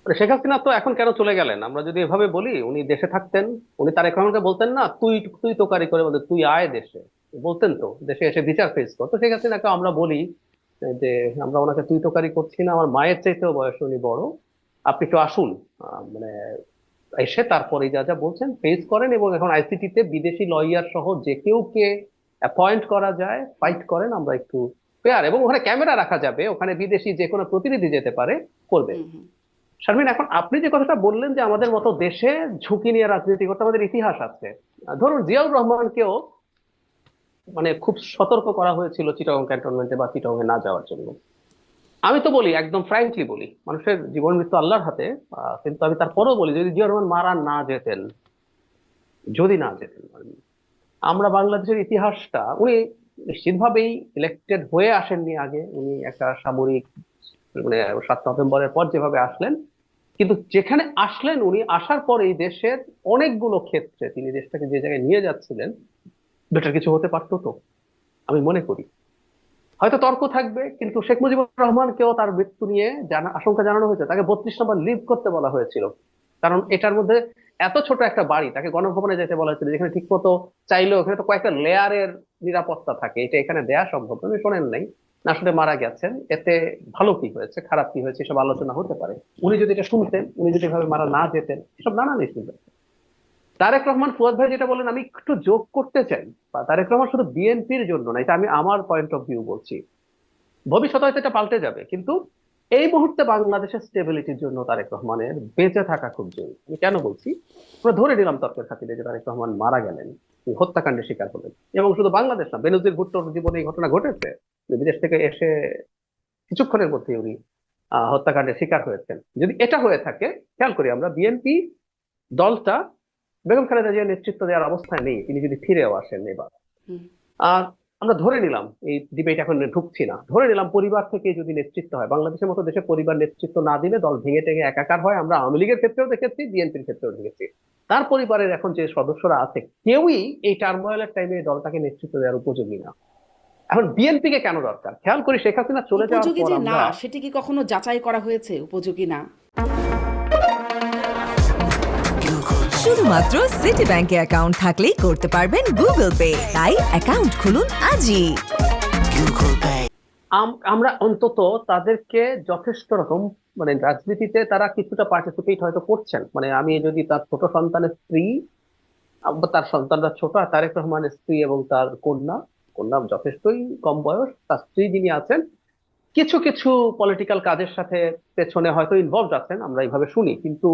মানে শেখ হাসিনা তো এখন কেন চলে গেলেন আমরা যদি এভাবে বলি, উনি দেশে থাকতেন, উনি তারেক রহমানকে বলতেন না, তুই তুই তোকারি করে বলতে, তুই আয় দেশে, বলতেন তো দেশে এসে বিচার ফেস কর। তো শেখ হাসিনাকে আমরা বলি যে আমরা ওনাকে তুই তোকারি করছি না, আমার মায়ের চাইতেও বয়স উনি বড়, আপনি একটু আসুন, মানে এসে তারপরে যা যা বলছেন ফেস করেন, এবং এখন আইসিটি তে বিদেশি লয়ার সহ যে কেউ কে অ্যাপয়েন্ট করা যায় ফাইট করেন, আমরা একটু ফেয়ার, এবং ওখানে ক্যামেরা রাখা যাবে, ওখানে বিদেশি যে কোনো প্রতিনিধি যেতে পারে, করবে। হুম হুম শারমিন, এখন আপনি যে কথাটা বললেন যে আমাদের মতো দেশে ঝুঁকি নিয়ে রাজনীতি করতে আমাদের ইতিহাস আছে, ধরুন জিয়াউর রহমানকেও মানে খুব সতর্ক করা হয়েছিল চিটাগং ক্যান্টনমেন্টে বা চিটাগং এ না যাওয়ার জন্য। আমি তো বলি, একদম ফ্র্যাঙ্কলি বলি, মানুষের জীবন মৃত্যু আল্লাহর হাতে, কিন্তু আমি তারপরেও বলি, যদি জিয়াউর রহমান মারা না যেতেন, যদি না যেতেন, আমরা বাংলাদেশের ইতিহাসটা, উনি নিশ্চিতভাবেই ইলেক্টেড হয়ে আসেননি আগে, উনি একটা সামরিক মানে 7 নভেম্বরের পর যেভাবে আসলেন, কিন্তু যেখানে আসলেন উনি আসার পর এই দেশের অনেকগুলো ক্ষেত্রে তিনি দেশটাকে যে জায়গায় নিয়ে যাচ্ছিলেন, বেটার কিছু হতে পারতো তো, আমি মনে করি। হয়তো তর্ক থাকবে, কিন্তু শেখ মুজিবুর রহমানকেও তার মৃত্যু নিয়ে আশঙ্কা জানানো হয়েছে, তাকে 32 নম্বর লিভ করতে বলা হয়েছিল, কারণ এটার মধ্যে এত ছোট একটা বাড়ি, তাকে গণভবনে যেতে বলা হয়েছিল, যেখানে ঠিক মতো চাইলেও এখানে তো কয়েকটা লেয়ারের নিরাপত্তা থাকে, এটা এখানে দেয়া সম্ভব নয়। উনি শোনেন নাই, না শুনে মারা গেছেন, এতে ভালো কি হয়েছে খারাপ কি হয়েছে এসব আলোচনা হতে পারে। উনি যদি এটা শুনতেন, উনি যদি এভাবে মারা না যেতেন, এসব নানান ইস্যু। তারেক রহমান, ফুয়াদ ভাই যেটা বলেন, আমি একটু যোগ করতে চাই, বা তারেক রহমান শুধু বিএনপির জন্য না, এটা আমি আমার পয়েন্ট অফ ভিউ বলছি, ভবিষ্যতে হয়তো এটা পাল্টে যাবে, কিন্তু এই মুহূর্তে বাংলাদেশের স্টেবিলিটির জন্য তারেক রহমানের বেঁচে থাকা খুব জরুরি। আমি কেন বলছি, আমরা ধরে নিলাম তর্কের খাতিরে যে তারেক রহমান মারা গেলেন, তিনি হত্যাকাণ্ডের শিকার হলেন, এবং শুধু বাংলাদেশ না, বেনজির ভুট্টোর জীবনে এই ঘটনা ঘটেছে, তিনি বিদেশ থেকে এসে কিছুক্ষণের মধ্যে উনি হত্যাকাণ্ডের শিকার হয়েছেন। যদি এটা হয়ে থাকে, খেয়াল করি আমরা, বিএনপি দলটা বেগম খালেদা জিয়ার নেতৃত্ব দেওয়ার অবস্থায় নেই, তিনি যদি ফিরেও আসেন এবার, হুম আর আমরা ধরে নিলাম, এই ডিবেট এখন ঢুকছি না, ধরে নিলাম পরিবার থেকে যদি নেতৃত্ব হয়, বাংলাদেশের মতো দেশে পরিবার নেতৃত্ব না দিলে দল ভেঙে টেঙে একাকার হয়, আমরা আওয়ামী লীগের ক্ষেত্রেও দেখেছি, বিএনপির ক্ষেত্রেও দেখেছি। তার পরিবারের এখন যে সদস্যরা আছে, কেউই এই টার্মোয়েলের টাইমে দলটাকে নেতৃত্ব দেওয়ার উপযোগী না। এখন বিএনপি কে কেন দরকার, খেয়াল করি শেখ হাসিনা চলে যাওয়ার উপযোগী পর যে না আমরা, সেটি কি কখনো যাচাই করা হয়েছে উপযোগী না? শুধুমাত্র সিটি ব্যাংকে অ্যাকাউন্ট থাকলেই করতে পারবেন গুগল পে, তাই অ্যাকাউন্ট খুলুন আজই। আমরা অন্তত তাদেরকে যথেষ্ট রকম, মানে রাজনীতিতে তারা কিছুটা পার্টিসিপেট হয়তো করছেন, মানে আমি যদি তার ছোট সন্তানের স্ত্রী, তার সন্তানরা ছোট, আর তারেক রহমানের স্ত্রী এবং তার কন্যা, কন্যা যথেষ্টই কম বয়স, তার স্ত্রী যিনি আছেন কিছু কিছু পলিটিক্যাল কাজের সাথে পেছনে হয়তো ইনভলভ আছেন, আমরা এইভাবে শুনি, কিন্তু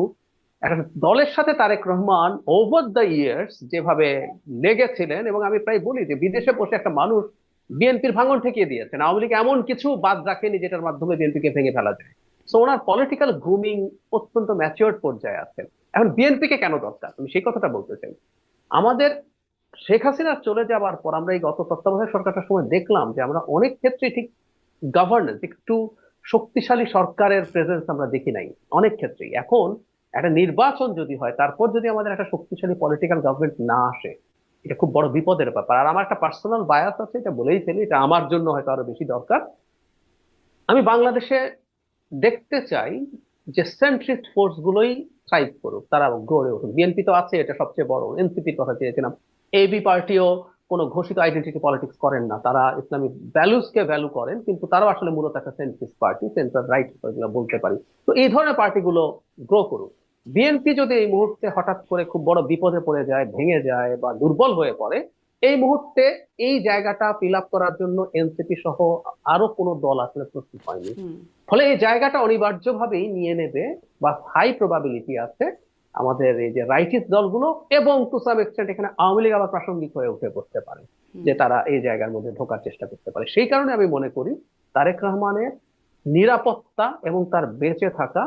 একটা দলের সাথে Tarique Rahman over the years যেভাবে লেগেছিলেন, এবং আমি প্রায় বলি যে বিদেশে বসে একটা মানুষ বিএনপির ভাঙন ঠেকিয়ে দিয়েছেন, আওয়ামী লীগ এমন কিছু বাদ রাখেনি যেটার মাধ্যমে বিএনপিকে ভেঙে ফেলা যায়। সো ওনার পলিটিক্যাল গ্রুমিং অত্যন্ত ম্যাচিওর পর্যায়ে আছে। এখন বিএনপি কে কেন দরকার, আমি সেই কথাটা বলতে চাই। আমাদের শেখ হাসিনা চলে যাবার পর আমরা এই গত তত্ত্বাবধায়ক সরকারটার সময় দেখলাম যে আমরা অনেক ক্ষেত্রে ঠিক গভর্নেন্স, একটু শক্তিশালী সরকারের প্রেজেন্স আমরা দেখি নাই অনেক ক্ষেত্রেই। এখন একটা নির্বাচন যদি হয়, তারপর যদি আমাদের একটা শক্তিশালী পলিটিক্যাল গভর্নমেন্ট না আসে, এটা খুব বড় বিপদের ব্যাপার। আর আমার একটা পার্সোনাল বায়াস আছে, এটা বলেই ফেলি, এটা আমার জন্য হয়তো আরো বেশি দরকার। আমি বাংলাদেশে দেখতে চাই যে সেন্ট্রিস্ট ফোর্স গুলোই থ্রাইভ করুক, তারা গড়ে উঠুক। বিএনপি তো আছে, এটা সবচেয়ে বড়, এনসিপির কথা চেয়েছিলাম, এবি পার্টিও কোনো ঘোষিত আইডেন্টিটি পলিটিক্স করেন না, তারা ইসলামিক ভ্যালুস কে ভ্যালু করেন, কিন্তু তারাও আসলে মূলত একটা সেন্ট্রিস্ট পার্টি, সেন্টার রাইট বলতে পারি। তো এই ধরনের পার্টিগুলো গ্রো করুক। বিএনপি যদি এই মুহূর্তে হঠাৎ করে খুব বড় বিপদে পড়ে যায়, ভেঙে যায় বা দুর্বল হয়ে পড়ে, এই মুহূর্তে এই জায়গাটা ফিল আপ করার জন্য এনসিপি সহ আরো কোনো দল আসলে প্রস্তুত হয়নি। হুম ফলে এই জায়গাটা অনিবার্যভাবেই নিয়ে নেবে, বা হাই প্রবাবিলিটি আছে আমাদের এই যে রাইটিস্ট দলগুলো, এবং টু সাম এক্সটেন্ট এখানে আওয়ামী লীগ আবার প্রাসঙ্গিক হয়ে উঠে পড়তে পারে, হুম যে তারা এই জায়গার মধ্যে ঢোকার চেষ্টা করতে পারে। সেই কারণে আমি মনে করি তারেক রহমানের নিরাপত্তা এবং তার বেঁচে থাকা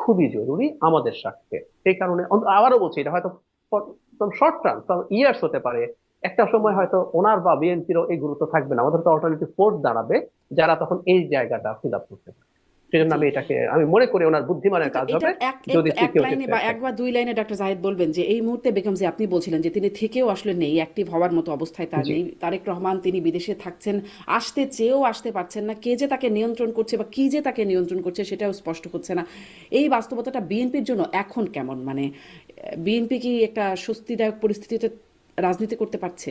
খুবই জরুরি আমাদের স্বার্থে। সেই কারণে আবারও বলছি, এটা হয়তো শর্ট টার্ম, ইয়ার্স হতে পারে, একটা সময় হুম হয়তো ওনার বা বিএনপিরও এই গুরুত্ব থাকবে না, আমাদের তো অল্টারনেটিভ ফোর্স দাঁড়াবে যারা তখন এই জায়গাটা ফিল আপ করতে পারে। সেজন্য জি। আমি মনে করি ওনার বুদ্ধিমানের কিন্তু কাজ হবে এটার যদি এক সিকিউরিটি লাইনে বা থ্রেট এক থাকে। বা দুই লাইনে ডক্টর জাহিদ বলবেন যে এই মুহূর্তে বেগম জি আপনি বলছিলেন যে তিনি থেকেও আসলে নেই, অ্যাক্টিভ হওয়ার মতো অবস্থায় তার জি। নেই। তারেক রহমান তিনি বিদেশে থাকছেন, আসতে চেয়েও আসতে পারছেন না। কে যে তাকে নিয়ন্ত্রণ করছে বা কি যে তাকে নিয়ন্ত্রণ করছে সেটাও স্পষ্ট হচ্ছে না। এই বাস্তবতাটা বিএনপির জন্য এখন কেমন? মানে বিএনপি কি একটা স্বস্তিদায়ক পরিস্থিতিতে রাজনীতি করতে পারছে?